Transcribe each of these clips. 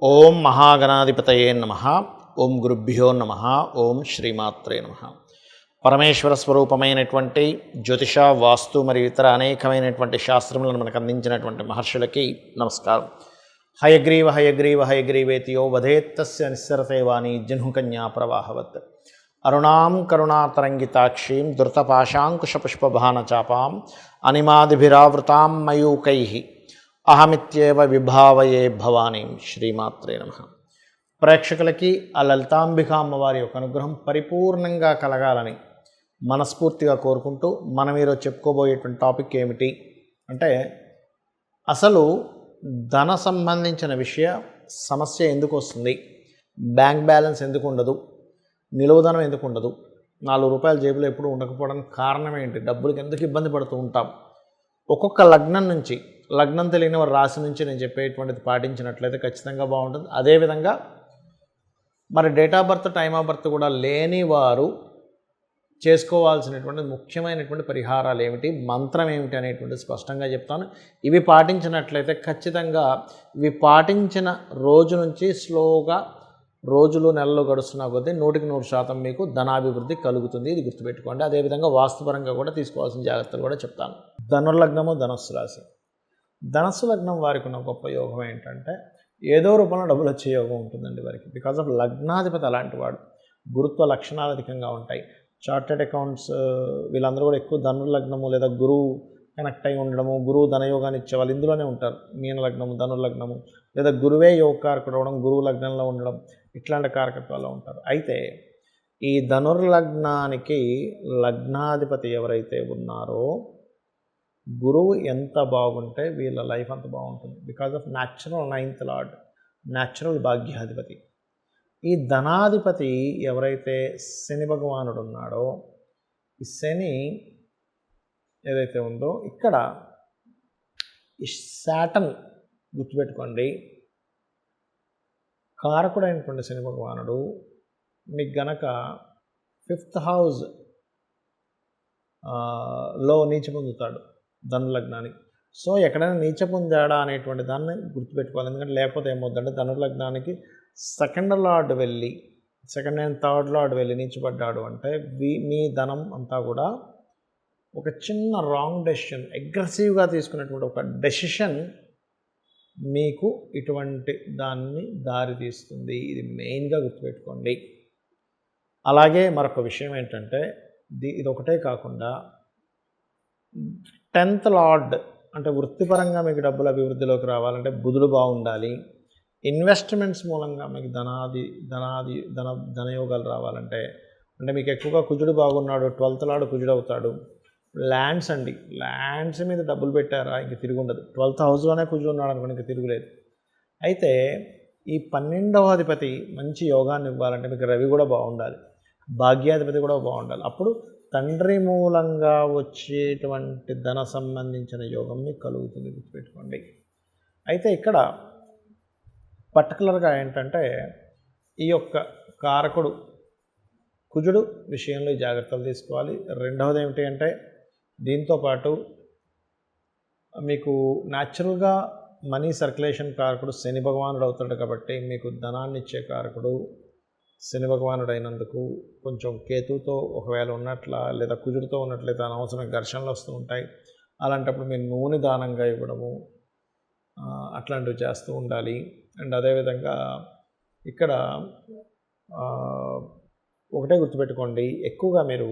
ఓం మహాగణాధిపతయే నమః. ఓం గురుభ్యో నమః. ఓం శ్రీమాత్రే నమః. పరమేశ్వర స్వరూపమైనటువంటి జ్యోతిష, వాస్తు మరియు ఇతర అనేకమైనటువంటి శాస్త్రములను మనకు అందించినటువంటి మహర్షులకి నమస్కారం. హయగ్రీవ హయగ్రీవ హయగ్రీవేతియో వధేత్తస్య నిస్సరతే వాణి జహ్నుకన్యా ప్రవాహవత్. అరుణాం కరుణాతరంగితాక్షీం ధృతపాశాంకుశపుష్పభానచాపాం అనిమాదిభిరావృతాం మయూకైః అహమిత్యేవ విభావయే భవానీం. శ్రీమాత్రే నమః. ప్రేక్షకులకి ఆ లలితాంబిక అమ్మవారి యొక్క అనుగ్రహం పరిపూర్ణంగా కలగాలని మనస్ఫూర్తిగా కోరుకుంటూ మనం ఈరోజు చెప్పుకోబోయేటువంటి టాపిక్ ఏమిటి అంటే, అసలు ధన సంబంధించిన సమస్య ఎందుకు వస్తుంది, బ్యాంక్ బ్యాలెన్స్ ఎందుకు ఉండదు, నిలువధనం ఎందుకు ఉండదు, 4 రూపాయల జేబులో ఎప్పుడు ఉండకపోవడానికి కారణం ఏంటి, డబ్బులకి ఎందుకు ఇబ్బంది పడుతూ ఉంటాం, ఒక్కొక్క లగ్నం నుంచి, లగ్నం తెలియని వారి రాశి నుంచి నేను చెప్పేటువంటిది పాటించినట్లయితే ఖచ్చితంగా బాగుంటుంది. అదేవిధంగా మరి date of birth, time of birth కూడా లేని వారు చేసుకోవాల్సినటువంటి ముఖ్యమైనటువంటి పరిహారాలు ఏమిటి, మంత్రం ఏమిటి అనేటువంటి స్పష్టంగా చెప్తాను. ఇవి పాటించినట్లయితే ఖచ్చితంగా ఇవి పాటించిన రోజు నుంచి స్లోగా రోజులు నెలలు గడుస్తున్నా కొద్దీ 100% మీకు ధనాభివృద్ధి కలుగుతుంది. ఇది గుర్తుపెట్టుకోండి. అదేవిధంగా వాస్తుపరంగా కూడా తీసుకోవాల్సిన జాగ్రత్తలు కూడా చెప్తాను. ధనుర్లగ్నము, ధనస్సు రాశి. ధనస్సు లగ్నం వారికి ఉన్న గొప్ప యోగం ఏంటంటే, ఏదో రూపంలో డబ్బులు వచ్చే యోగం ఉంటుందండి వారికి. బికాజ్ ఆఫ్ లగ్నాధిపతి అలాంటి వాడు. గురుత్వ లక్షణాలు అధికంగా ఉంటాయి. చార్టెడ్ అకౌంట్స్ వీళ్ళందరూ కూడా ఎక్కువ ధనుర్లగ్నము లేదా గురువు కనెక్ట్ అయి ఉండడము, గురువు ధనయోగాన్ని ఇచ్చే వాళ్ళు ఇందులోనే ఉంటారు. మీన లగ్నము, ధనుర్లగ్నము లేదా గురువే యోగకారకుడు అవడం, గురువు లగ్నంలో ఉండడం, ఇట్లాంటి కారకత్వాల్లో ఉంటారు. అయితే ఈ ధనుర్లగ్నానికి లగ్నాధిపతి ఎవరైతే ఉన్నారో గురువు ఎంత బాగుంటే వీళ్ళ లైఫ్ అంత బాగుంటుంది. Because of natural 9th lord, natural భాగ్యాధిపతి. ఈ ధనాధిపతి ఎవరైతే శని భగవానుడు ఉన్నాడో, ఈ శని ఏదైతే ఉందో ఇక్కడ ఈ శాటర్న్ గుర్తుపెట్టుకోండి, కారకుడైనటువంటి శని భగవానుడు మీకు గనక 5th హౌస్ లో నీచ పొందుతాడు ధనుర్లగ్నానికి. సో ఎక్కడైనా నీచ పొందాడా అనేటువంటి దాన్ని గుర్తుపెట్టుకోవాలి. ఎందుకంటే లేకపోతే ఏమవుతుందంటే, ధనుర్లగ్నానికి 2nd లార్డ్ వెళ్ళి, 2nd and 3rd లార్డ్ వెళ్ళి నీచపడ్డాడు అంటే మీ ధనం అంతా కూడా ఒక చిన్న రాంగ్ డెసిషన్, అగ్రెసివ్గా తీసుకున్నటువంటి ఒక డెసిషన్ మీకు ఇటువంటి దాన్ని దారి తీస్తుంది. ఇది మెయిన్గా గుర్తుపెట్టుకోండి. అలాగే మరొక విషయం ఏంటంటే, ఇది ఒకటే కాకుండా 10th లార్డ్ అంటే వృత్తిపరంగా మీకు డబ్బుల అభివృద్ధిలోకి రావాలంటే బుధుడు బాగుండాలి. ఇన్వెస్ట్మెంట్స్ మూలంగా మీకు ధనయోగాలు రావాలంటే, అంటే మీకు ఎక్కువగా కుజుడు బాగున్నాడు, 12th లార్డ్ కుజుడు అవుతాడు. ల్యాండ్స్ అండి, ల్యాండ్స్ మీద డబ్బులు పెట్టారా ఇంక తిరుగుండదు. 12th హౌస్లోనే కుజుడు ఉన్నాడు అనుకోండి, ఇంక తిరుగులేదు. అయితే ఈ 12వ అధిపతి మంచి యోగాన్ని ఇవ్వాలంటే మీకు రవి కూడా బాగుండాలి, భాగ్యాధిపతి కూడా బాగుండాలి. అప్పుడు తండ్రి మూలంగా వచ్చేటువంటి ధన సంబంధించిన యోగం మీకు కలుగుతుంది, గుర్తుపెట్టుకోండి. అయితే ఇక్కడ పర్టికులర్గా ఏంటంటే, ఈ యొక్క కారకుడు కుజుడు విషయంలో జాగ్రత్తలు తీసుకోవాలి. రెండవది ఏమిటి అంటే, దీంతోపాటు మీకు న్యాచురల్గా మనీ సర్క్యులేషన్ కారకుడు శని భగవానుడు అవుతాడు. కాబట్టి మీకు ధనాన్ని ఇచ్చే కారకుడు శని భగవానుడు అయినందుకు కొంచెం కేతుతో ఒకవేళ ఉన్నట్ల లేదా కుజుడితో ఉన్నట్లయితే అనవసరం ఘర్షణలు వస్తూ ఉంటాయి. అలాంటప్పుడు మీరు నూనె దానంగా ఇవ్వడము అట్లాంటివి చేస్తూ ఉండాలి. అండ్ అదేవిధంగా ఇక్కడ ఒకటే గుర్తుపెట్టుకోండి, ఎక్కువగా మీరు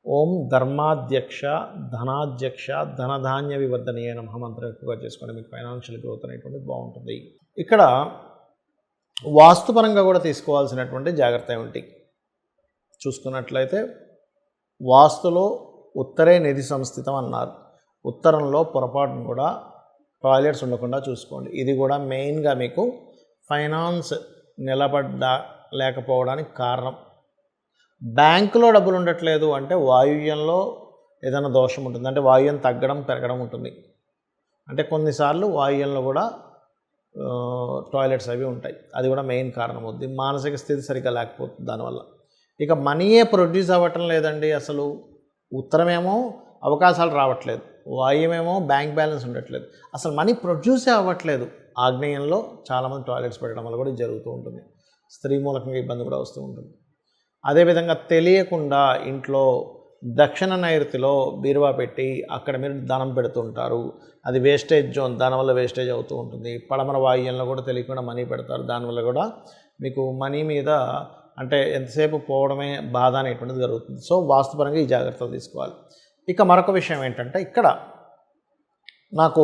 ఓం ధర్మాధ్యక్ష ధనాధ్యక్ష ధనధాన్య వివర్ధనీయ నమః మంత్రం ఎక్కువగా చేసుకోండి. మీకు ఫైనాన్షియల్ గ్రోత్ అనేటువంటిది బాగుంటుంది. ఇక్కడ వాస్తుపరంగా కూడా తీసుకోవాల్సినటువంటి జాగ్రత్త ఏమిటి చూసుకున్నట్లయితే, వాస్తులో ఉత్తరే నిధి సంస్థితం అన్నారు. ఉత్తరంలో పొరపాటును కూడా టాయిలెట్స్ ఉండకుండా చూసుకోండి. ఇది కూడా మెయిన్గా మీకు ఫైనాన్స్ లేకపోవడానికి కారణం. బ్యాంకులో డబ్బులు ఉండట్లేదు అంటే వాయువ్యంలో ఏదైనా దోషం ఉంటుంది, అంటే వాయువ్యం తగ్గడం పెరగడం ఉంటుంది. అంటే కొన్నిసార్లు వాయువ్యంలో కూడా టాయిలెట్స్ అవి ఉంటాయి. అది కూడా మెయిన్ కారణం అవుతుంది. మానసిక స్థితి సరిగ్గా లేకపోతుంది దానివల్ల. ఇక మనీయే ప్రొడ్యూస్ అవ్వటం లేదండి. అసలు ఉత్తరమేమో అవకాశాలు రావట్లేదు, వాయువ్యమేమో బ్యాంక్ బ్యాలెన్స్ ఉండట్లేదు, అసలు మనీ ప్రొడ్యూసే అవ్వట్లేదు. ఆగ్నేయంలో చాలామంది టాయిలెట్స్ పెట్టడం వల్ల కూడా ఇది జరుగుతూ ఉంటుంది. స్త్రీ మూలకంగా ఇబ్బంది కూడా వస్తూ ఉంటుంది. అదేవిధంగా తెలియకుండా ఇంట్లో దక్షిణ నైరుతిలో బీరువా పెట్టి అక్కడ మీరు ధనం పెడుతుంటారు. అది వేస్టేజ్ జోన్, దానివల్ల వేస్టేజ్ అవుతూ ఉంటుంది. పడమర వాయువ్యంలో కూడా తెలియకుండా మనీ పెడతారు. దానివల్ల కూడా మీకు మనీ మీద అంటే ఎంతసేపు పోవడమే బాధ అనేటువంటిది జరుగుతుంది. సో వాస్తుపరంగా ఈ జాగ్రత్తలు తీసుకోవాలి. ఇక మరొక విషయం ఏంటంటే, ఇక్కడ నాకు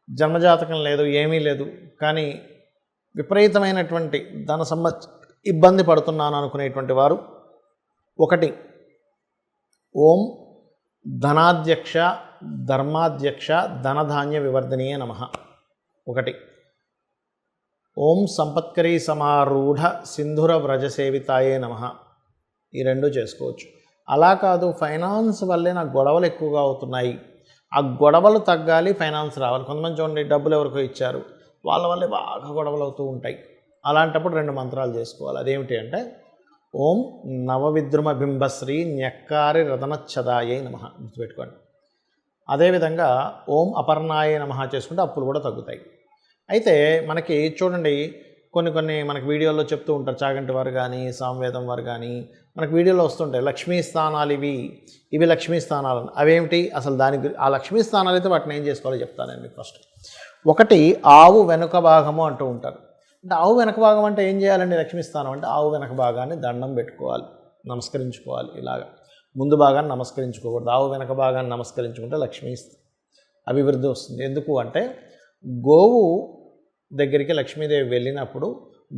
జన్మజాతకం లేదు, ఏమీ లేదు, కానీ విపరీతమైనటువంటి ధన ఇబ్బంది పడుతున్నాను అనుకునేటువంటి వారు, ఒకటి ఓం ధనాధ్యక్ష ధర్మాధ్యక్ష ధనధాన్య వివర్ధనీయ నమః, ఒకటి ఓం సంపత్కరీ సమారూఢ సింధుర వ్రజసేవితాయే నమః, ఈ రెండు చేసుకోవచ్చు. అలా కాదు, ఫైనాన్స్ వల్లే నాకు గొడవలు ఎక్కువగా అవుతున్నాయి, ఆ గొడవలు తగ్గాలి, ఫైనాన్స్ రావాలి. కొంతమంది చూడండి, డబ్బులు ఎవరికో ఇచ్చారు, వాళ్ళ వల్లే బాగా గొడవలు అవుతూ ఉంటాయి. అలాంటప్పుడు 2 మంత్రాలు చేసుకోవాలి. అదేమిటి అంటే, ఓం నవవిద్రుమ బింబశ్రీ న్యక్కారి రతనచ్చదాయే నమః, గుర్తుపెట్టుకోండి. అదేవిధంగా ఓం అపర్ణాయ నమః చేసుకుంటే అప్పులు కూడా తగ్గుతాయి. అయితే మనకి చూడండి, కొన్ని మనకి వీడియోల్లో చెప్తూ ఉంటారు, చాగంటి వారు కానీ సామవేదం వారు కానీ మనకి వీడియోలో వస్తుంటాయి, లక్ష్మీ స్థానాలు ఇవి లక్ష్మీ స్థానాలు. అవేమిటి అసలు? ఆ లక్ష్మీ స్థానాలు అయితే వాటిని ఏం చేసుకోవాలో చెప్తాను మీకు ఫస్ట్. ఒకటి ఆవు వెనుక భాగము అంటూ ఉంటారు. అంటే ఆవు వెనక భాగం అంటే ఏం చేయాలండి? లక్ష్మీ స్థానం అంటే ఆవు వెనక భాగాన్ని దండం పెట్టుకోవాలి, నమస్కరించుకోవాలి. ఇలాగా ముందు భాగాన్ని నమస్కరించుకోకూడదు, ఆవు వెనక భాగాన్ని నమస్కరించుకుంటే లక్ష్మీ అభివృద్ధి వస్తుంది. ఎందుకు అంటే, గోవు దగ్గరికి లక్ష్మీదేవి వెళ్ళినప్పుడు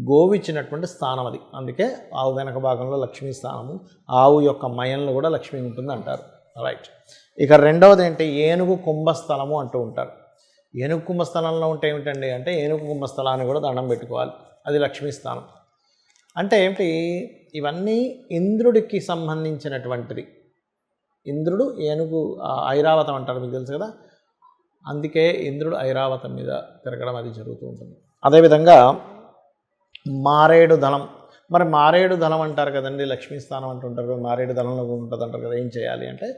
గోవు ఇచ్చినటువంటి స్థానం అది. అందుకే ఆవు వెనక భాగంలో లక్ష్మీ స్థానము, ఆవు యొక్క మయంలో కూడా లక్ష్మీ ఉంటుంది అంటారు. రైట్. ఇక రెండవది ఏంటి? ఏనుగు కుంభస్థలము అంటూ ఉంటారు. ఏనుగు కుంభస్థలంలో ఉంటే ఏమిటండి అంటే, ఏనుగు కుంభస్థలాన్ని కూడా దండం పెట్టుకోవాలి, అది లక్ష్మీ స్థానం. అంటే ఏమిటి? ఇవన్నీ ఇంద్రుడికి సంబంధించినటువంటిది. ఇంద్రుడు ఏనుగు ఐరావతం అంటారు, మీకు తెలుసు కదా. అందుకే ఇంద్రుడు ఐరావతం మీద తిరగడం అది జరుగుతూ ఉంటుంది. అదేవిధంగా మారేడు దళం, మరి మారేడు దళం అంటారు కదండి, లక్ష్మీ స్థానం అంటుంటారు కదా, మారేడు దళంలో ఉంటుంది అంటారు కదా. ఏం చేయాలి అంటే,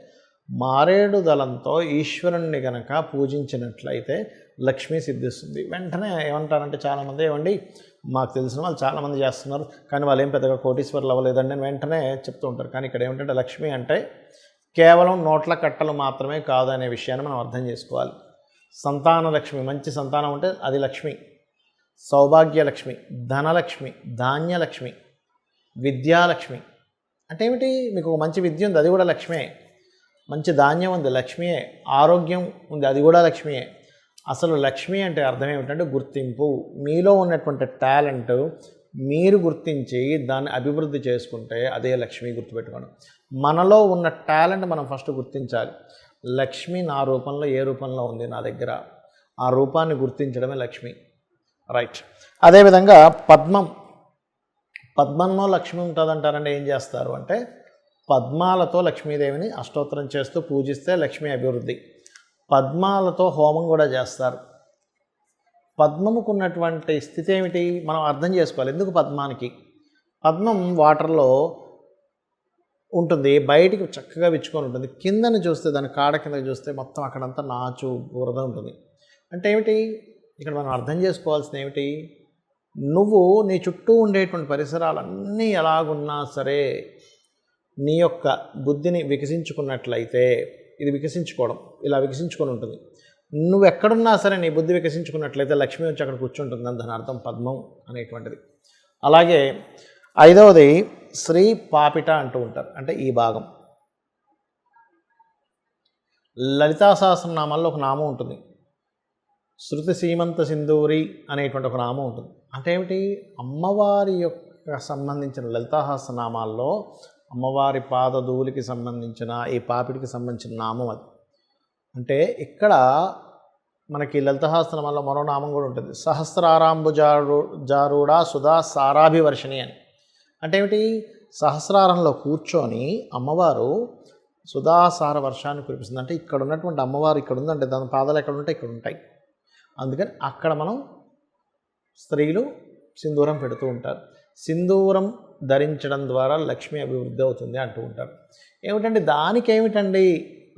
మారేడు దళంతో ఈశ్వరుణ్ణి కనుక పూజించినట్లయితే లక్ష్మీ సిద్ధిస్తుంది. వెంటనే ఏమంటారంటే చాలామంది, ఏమండి మాకు తెలిసిన వాళ్ళు చాలామంది చేస్తున్నారు, కానీ వాళ్ళు ఏం పెద్దగా కోటీశ్వరులు అవ్వలేదండి అని వెంటనే చెప్తూ ఉంటారు. కానీ ఇక్కడ ఏమిటంటే, లక్ష్మి అంటే కేవలం నోట్ల కట్టలు మాత్రమే కాదు అనే విషయాన్ని మనం అర్థం చేసుకోవాలి. సంతాన లక్ష్మి, మంచి సంతానం ఉంటే అది లక్ష్మి, సౌభాగ్యలక్ష్మి, ధనలక్ష్మి, ధాన్యలక్ష్మి, విద్యాలక్ష్మి. అంటే ఏమిటి? మీకు ఒక మంచి విద్య ఉంది, అది కూడా లక్ష్మే. మంచి ధాన్యం ఉంది, లక్ష్మియే. ఆరోగ్యం ఉంది, అది కూడా లక్ష్మియే. అసలు లక్ష్మి అంటే అర్థం ఏమిటంటే గుర్తింపు. మీలో ఉన్నటువంటి టాలెంట్ మీరు గుర్తించి దాన్ని అభివృద్ధి చేసుకుంటే అదే లక్ష్మి. గుర్తుపెట్టుకోండి, మనలో ఉన్న టాలెంట్ మనం ఫస్ట్ గుర్తించాలి. లక్ష్మి నా రూపంలో ఏ రూపంలో ఉంది నా దగ్గర, ఆ రూపాన్ని గుర్తించడమే లక్ష్మి. రైట్. అదేవిధంగా పద్మంలో లక్ష్మి ఉంటుందంటారంటే ఏం చేస్తారు అంటే, పద్మాలతో లక్ష్మీదేవిని అష్టోత్తరం చేస్తూ పూజిస్తే లక్ష్మీ అభివృద్ధి. పద్మాలతో హోమం కూడా చేస్తారు. పద్మముకు ఉన్నటువంటి స్థితి ఏమిటి మనం అర్థం చేసుకోవాలి. ఎందుకు పద్మానికి? పద్మం వాటర్లో ఉంటుంది, బయటికి చక్కగా విచ్చుకొని ఉంటుంది. కిందని చూస్తే, దాని కాడ కింద చూస్తే మొత్తం అక్కడంతా నాచు బురద ఉంటుంది. అంటే ఏమిటి? ఇక్కడ మనం అర్థం చేసుకోవాల్సింది ఏమిటి? నువ్వు నీ చుట్టూ ఉండేటువంటి పరిసరాలన్నీ ఎలాగున్నా సరే నీ యొక్క బుద్ధిని వికసించుకున్నట్లయితే, ఇది వికసించుకోవడం ఇలా వికసించుకొని ఉంటుంది. నువ్వు ఎక్కడున్నా సరే నీ బుద్ధి వికసించుకున్నట్లయితే లక్ష్మి వచ్చి అక్కడ కూర్చుంటుంది అని దాని అర్థం పద్మం అనేటువంటిది. అలాగే ఐదవది శ్రీ పాపిట అంటూ ఉంటారు. అంటే ఈ భాగం లలితా సహస్రనామాల్లో ఒక నామం ఉంటుంది, శృతి సీమంత సింధూరి అనేటువంటి ఒక నామం ఉంటుంది. అంటే ఏమిటి? అమ్మవారి యొక్క సంబంధించిన లలితా సహస్రనామాల్లో అమ్మవారి పాదధూలికి సంబంధించిన ఈ పాపిడికి సంబంధించిన నామం అది. అంటే ఇక్కడ మనకి లలిత సహస్రనామాల్లో మరో నామం కూడా ఉంటుంది, సహస్రారాంబుజారూఢ సుధా సారాభివర్షిణి అని. అంటే ఏమిటి? సహస్రారంలో కూర్చొని అమ్మవారు సుధాసార వర్షాన్ని కురిపిస్తుంది. అంటే ఇక్కడ ఉన్నటువంటి అమ్మవారు ఇక్కడ ఉందంటే దాని పాదాలు ఎక్కడ ఉంటాయి? ఇక్కడ ఉంటాయి. అందుకని అక్కడ మనం స్త్రీలు సింధూరం పెడుతూ ఉంటారు. సింధూరం ధరించడం ద్వారా లక్ష్మీ అభివృద్ధి అవుతుంది అంటూ ఉంటారు. ఏమిటండి దానికేమిటండి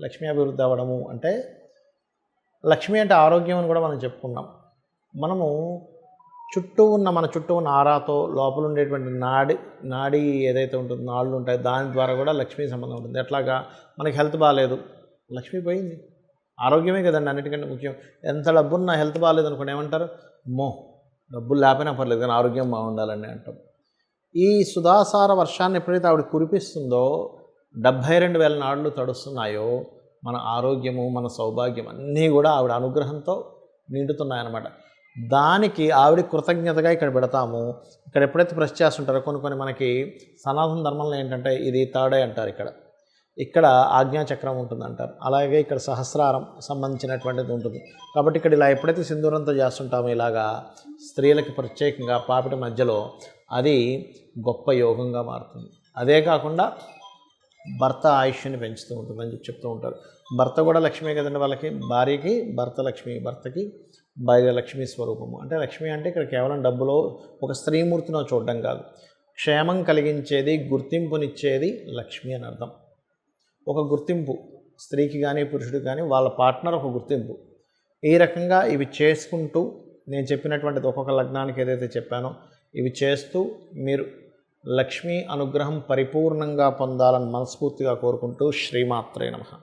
లక్ష్మీ అభివృద్ధి అవ్వడము అంటే, లక్ష్మి అంటే ఆరోగ్యం అని కూడా మనం చెప్పుకున్నాం. మనము మన చుట్టూ ఉన్న ఆరాతో లోపల ఉండేటువంటి నాడి ఏదైతే ఉంటుందో నాళ్ళు ఉంటాయి, దాని ద్వారా కూడా లక్ష్మీ సంబంధం ఉంటుంది. ఎట్లాగా మనకి హెల్త్ బాగాలేదు, లక్ష్మీ పోయింది. ఆరోగ్యమే కదండి అన్నిటికంటే ముఖ్యం. ఎంత డబ్బున్నా హెల్త్ బాగాలేదు అనుకోండి ఏమంటారు, డబ్బులు లేకపోయినా పర్లేదు కానీ ఆరోగ్యం బాగుండాలని అంటాం. ఈ సుధాసార వర్షాన్ని ఎప్పుడైతే ఆవిడ కురిపిస్తుందో 72,000 నాళ్ళు తడుస్తున్నాయో మన ఆరోగ్యము, మన సౌభాగ్యం అన్నీ కూడా ఆవిడ అనుగ్రహంతో నిండుతున్నాయన్నమాట. దానికి ఆవిడ కృతజ్ఞతగా ఇక్కడ పెడతాము. ఇక్కడ ఎప్పుడైతే ప్రెస్ చేస్తుంటారో కొన్ని మనకి సనాతన ధర్మంలో ఏంటంటే ఇది థర్డ్ ఐ అంటారు, ఇక్కడ ఆజ్ఞాచక్రం ఉంటుంది అంటారు. అలాగే ఇక్కడ సహస్రారం సంబంధించినటువంటిది ఉంటుంది. కాబట్టి ఇక్కడ ఇలా ఎప్పుడైతే సింధూరంతో చేస్తుంటామో ఇలాగా స్త్రీలకి ప్రత్యేకంగా పాపిట మధ్యలో అది గొప్ప యోగంగా మారుతుంది. అదే కాకుండా భర్త ఆయుష్ని పెంచుతూ ఉంటుందని చెప్తూ ఉంటారు. భర్త కూడా లక్ష్మీ కదండి, వాళ్ళకి భార్యకి భర్త లక్ష్మి, భర్తకి భార్య లక్ష్మీ స్వరూపము. అంటే లక్ష్మి అంటే ఇక్కడ కేవలం డబ్బులో ఒక స్త్రీమూర్తిలో చూడడం కాదు, క్షేమం కలిగించేది, గుర్తింపునిచ్చేది లక్ష్మి అని అర్థం. ఒక గుర్తింపు స్త్రీకి కానీ పురుషుడికి కానీ వాళ్ళ పార్ట్నర్ ఒక గుర్తింపు. ఈ రకంగా ఇవి చేసుకుంటూ నేను చెప్పినటువంటిది ఒక్కొక్క లగ్నానికి ఏదైతే చెప్పానో ఇవి చేస్తూ మీరు లక్ష్మీ అనుగ్రహం పరిపూర్ణంగా పొందాలని మనస్ఫూర్తిగా కోరుకుంటూ శ్రీమాత్రే నమః.